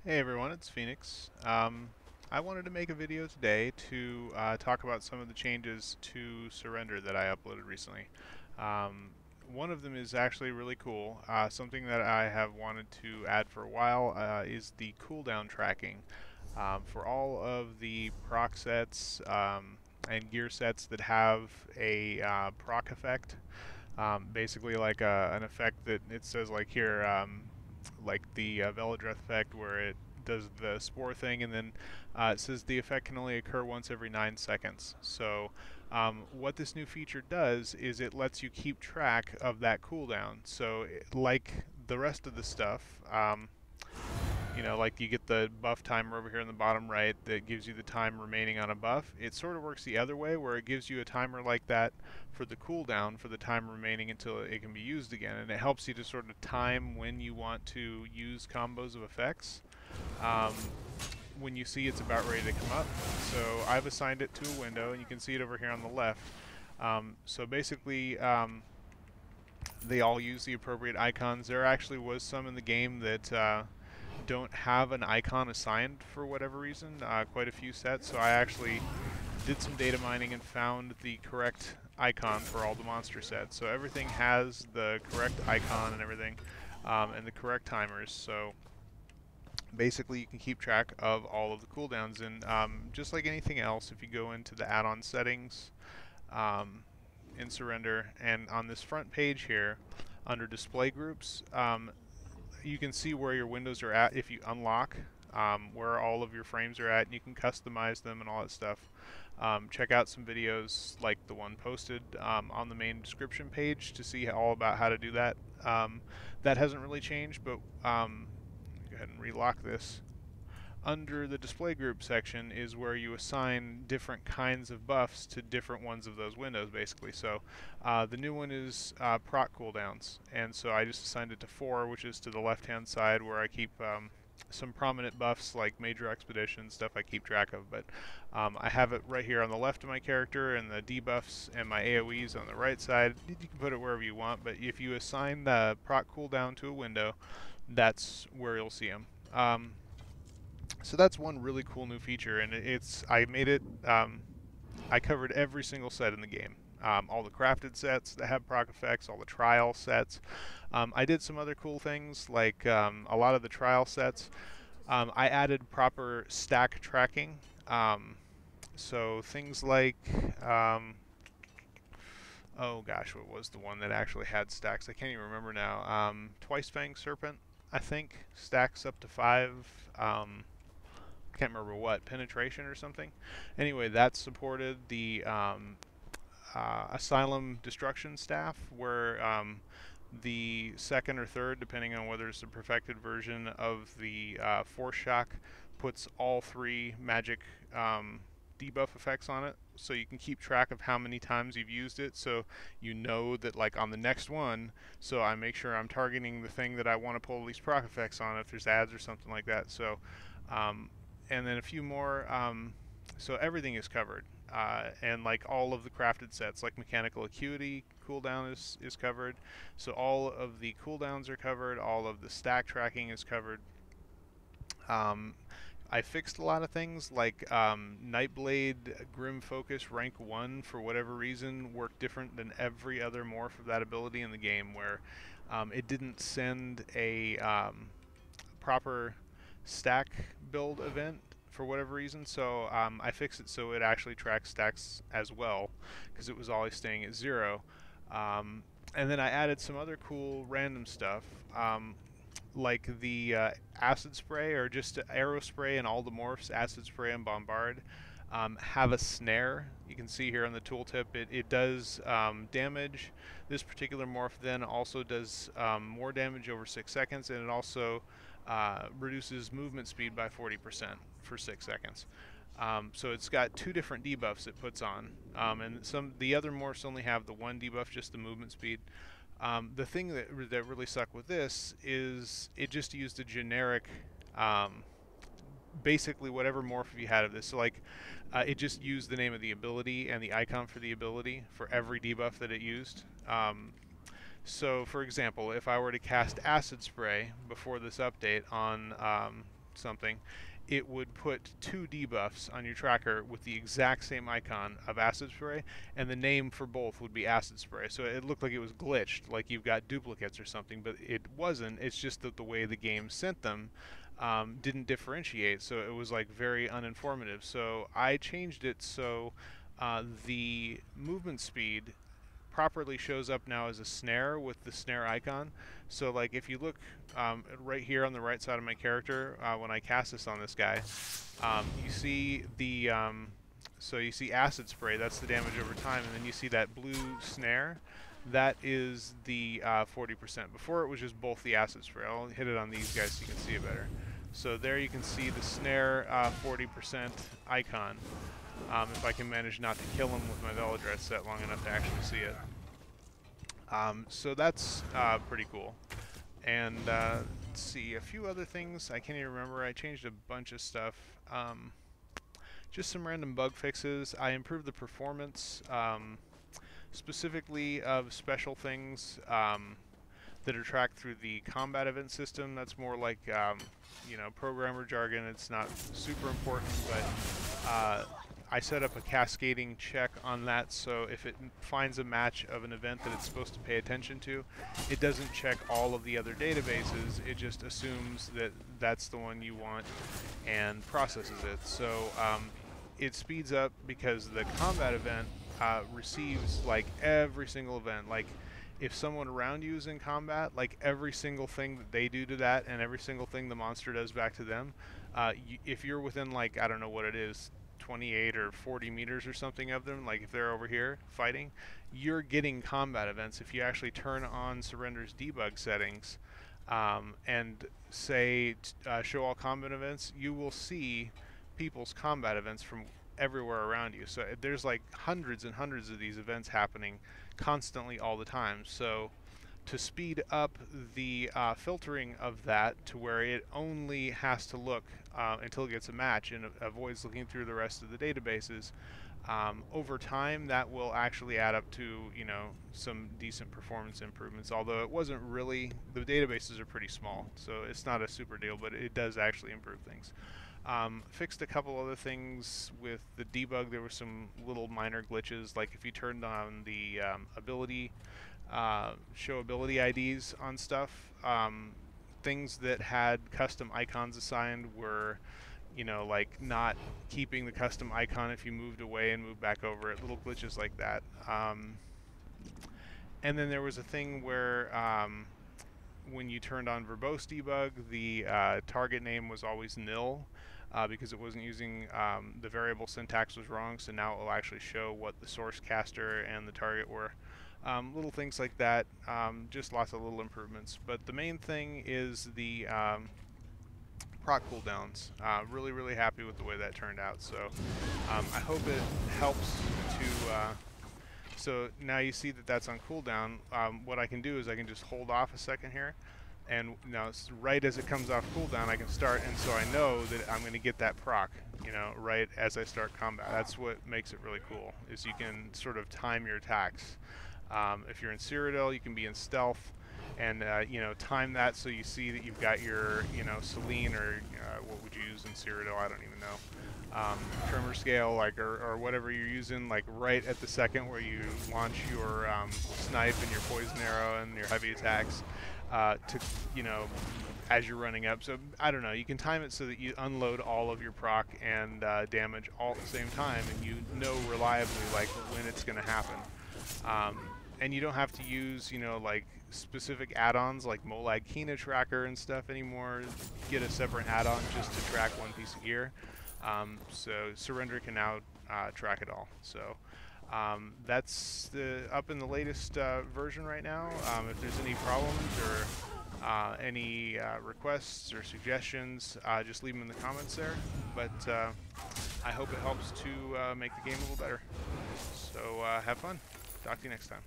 Hey everyone, it's Phoenix. I wanted to make a video today to talk about some of the changes to Surrender that I uploaded recently. Um, One of them is actually really cool. Something that I have wanted to add for a while is the cooldown tracking for all of the proc sets and gear sets that have a proc effect. Basically, like an effect that it says like here. Like the Velodreth effect where it does the spore thing, and then it says the effect can only occur once every 9 seconds. So what this new feature does is it lets you keep track of that cooldown. So like the rest of the stuff, like you get the buff timer over here in the bottom right that gives you the time remaining on a buff. It sort of works the other way where it gives you a timer like that for the cooldown for the time remaining until it can be used again, and it helps you to sort of time when you want to use combos of effects when you see it's about ready to come up. So I've assigned it to a window, and you can see it over here on the left. So basically, they all use the appropriate icons. There actually was some in the game that don't have an icon assigned for whatever reason, quite a few sets, so I actually did some data mining and found the correct icon for all the monster sets. So everything has the correct icon and everything, and the correct timers, so basically you can keep track of all of the cooldowns. And just like anything else, if you go into the add-on settings in Surrender, and on this front page here, under display groups, you can see where your windows are at if you unlock where all of your frames are at, and you can customize them and all that stuff. Check out some videos like the one posted on the main description page to see all about how to do that. That hasn't really changed, but go ahead and relock this. Under the display group section is where you assign different kinds of buffs to different ones of those windows, basically. So the new one is proc cooldowns, and so I just assigned it to 4, which is to the left-hand side where I keep some prominent buffs like major expedition stuff I keep track of. But I have it right here on the left of my character, and the debuffs and my AoEs on the right side. You can put it wherever you want, but if you assign the proc cooldown to a window, that's where you'll see them. So that's one really cool new feature, and I made it. I covered every single set in the game. All the crafted sets that have proc effects, all the trial sets. I did some other cool things, like a lot of the trial sets. I added proper stack tracking. So things like, oh gosh, what was the one that actually had stacks? I can't even remember now. Twice Fang Serpent, I think, stacks up to 5. I can't remember what, penetration or something. Anyway, that supported the Asylum Destruction staff, where the second or third, depending on whether it's a perfected version of the Force Shock, puts all 3 magic debuff effects on it, so you can keep track of how many times you've used it, so you know that like on the next one, so I make sure I'm targeting the thing that I want to pull these proc effects on if there's ads or something like that. So and then a few more, so everything is covered, and like all of the crafted sets, like mechanical acuity cooldown is covered, so all of the cooldowns are covered, all of the stack tracking is covered. I fixed a lot of things, like Nightblade Grim Focus rank 1 for whatever reason worked different than every other morph of that ability in the game, where it didn't send a proper stack build event for whatever reason. So I fixed it so it actually tracks stacks as well, because it was always staying at 0. And then I added some other cool random stuff, like the acid spray, or just arrow spray, and all the morphs, acid spray and bombard, have a snare. You can see here on the tooltip it does damage. This particular morph then also does more damage over 6 seconds, and it also reduces movement speed by 40% for 6 seconds. So it's got 2 different debuffs it puts on, and the other morphs only have the 1 debuff, just the movement speed. The thing that really sucked with this is it just used a generic, basically whatever morph you had of this. So like, it just used the name of the ability and the icon for the ability for every debuff that it used. So for example, if I were to cast Acid Spray before this update on something, it would put 2 debuffs on your tracker with the exact same icon of acid spray, and the name for both would be acid spray. So it looked like it was glitched, like you've got duplicates or something, but it wasn't. It's just that the way the game sent them didn't differentiate, so it was like very uninformative. So I changed it so the movement speed properly shows up now as a snare with the snare icon. So like if you look right here on the right side of my character, when I cast this on this guy, you see the so you see acid spray, that's the damage over time, and then you see that blue snare, that is the 40%. Before it was just both the acid spray. I'll hit it on these guys so you can see it better. So there you can see the snare 40% icon. If I can manage not to kill him with my Veladress set long enough to actually see it. So that's pretty cool. And let's see, a few other things I can't even remember. I changed a bunch of stuff. Just some random bug fixes. I improved the performance, specifically of special things that are tracked through the combat event system. That's more like, you know, programmer jargon. It's not super important, but I set up a cascading check on that, so if it finds a match of an event that it's supposed to pay attention to, it doesn't check all of the other databases, it just assumes that that's the one you want and processes it. So it speeds up because the combat event receives like every single event. Like if someone around you is in combat, like every single thing that they do to that and every single thing the monster does back to them, if you're within, like, I don't know what it is, 28 or 40 meters or something of them, like if they're over here fighting, you're getting combat events. If you actually turn on Surrender's debug settings and say show all combat events, you will see people's combat events from everywhere around you. So there's like hundreds and hundreds of these events happening constantly all the time. So to speed up the filtering of that to where it only has to look until it gets a match and avoids looking through the rest of the databases, over time that will actually add up to, you know, some decent performance improvements. Although it wasn't really, the databases are pretty small, so it's not a super deal, but it does actually improve things. Fixed a couple other things with the debug. There were some little minor glitches, like if you turned on the ability show ability IDs on stuff, things that had custom icons assigned were, you know, like not keeping the custom icon if you moved away and moved back over it, little glitches like that. And then there was a thing where when you turned on verbose debug, the target name was always nil because it wasn't using the variable syntax was wrong, so now it will actually show what the source caster and the target were. Little things like that, just lots of little improvements. But the main thing is the proc cooldowns. Really, really happy with the way that turned out. So I hope it helps to... so now you see that that's on cooldown. What I can do is I can just hold off a second here, and now right as it comes off cooldown I can start, and so I know that I'm going to get that proc, you know, right as I start combat. That's what makes it really cool, is you can sort of time your attacks. If you're in Cyrodiil, you can be in stealth and you know, time that so you see that you've got your, you know, Selene, or what would you use in Cyrodiil, I don't even know, tremor scale, like, or whatever you're using, like right at the second where you launch your snipe and your poison arrow and your heavy attacks to, you know, as you're running up. So I don't know, you can time it so that you unload all of your proc and damage all at the same time, and you know reliably like when it's going to happen. And you don't have to use, you know, like specific add-ons like Molag Kina tracker and stuff anymore. Get a separate add-on just to track one piece of gear. So Surrender can now track it all. So that's up in the latest version right now. If there's any problems or any requests or suggestions, just leave them in the comments there. But I hope it helps to make the game a little better. So have fun. Talk to you next time.